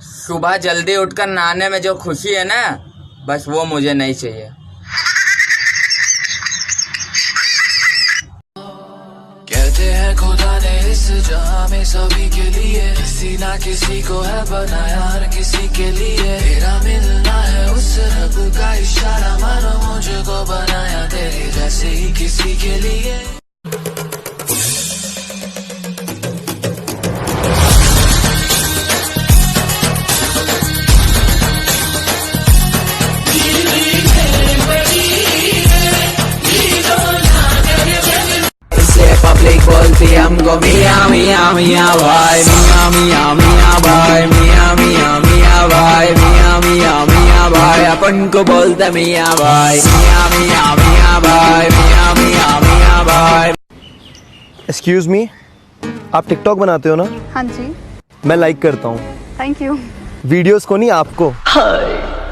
सुबह जल्दी उठकर नहाने में जो खुशी है ना, बस वो मुझे नहीं चाहिए। कहते हैं खुदा ने इस जहां में सभी के लिए किसी ना किसी को है बनाया, हर किसी के लिए तेरा मिलना है उस रब का इशारा, मानो मुझको बनाया तेरे जैसे ही किसी के लिए। पब्लिक बोलती हमको मियाँ मियाँ मियाँ भाई, मियाँ मियाँ मियाँ भाई, मियाँ मियाँ मियाँ भाई, मियाँ मियाँ मियाँ भाई, अपन को बोलते मियाँ भाई, मियाँ मियाँ मियाँ भाई, मियाँ मियाँ मियाँ भाई। एक्सक्यूज मी, आप टिकटॉक बनाते हो ना? हाँ जी। मैं लाइक करता हूँ। Thank you. वीडियोस को नहीं, आपको।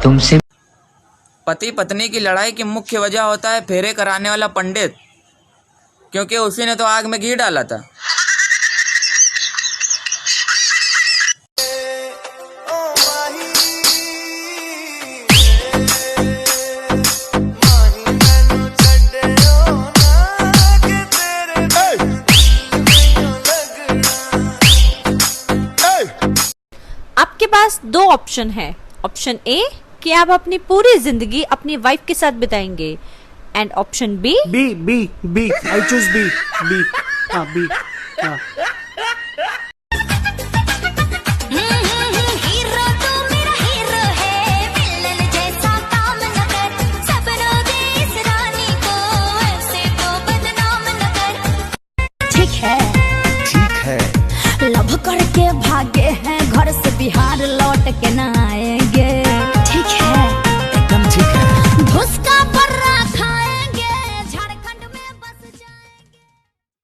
तुमसे पति पत्नी की लड़ाई की मुख्य वजह होता है फेरे कराने वाला पंडित, क्योंकि उसी ने तो आग में घी डाला था। आपके पास दो ऑप्शन है। ऑप्शन ए कि आप अपनी पूरी जिंदगी अपनी वाइफ के साथ बिताएंगे, and option B B I choose B. हाँ बी। हाँ। हीरो तू मेरा हीरो है, विलन जैसा काम न कर, सपनों दे इस रानी को, ऐसे तो बदनाम न कर। ठीक है लव करके भागे हैं घर से, बिहार लौट के न आए।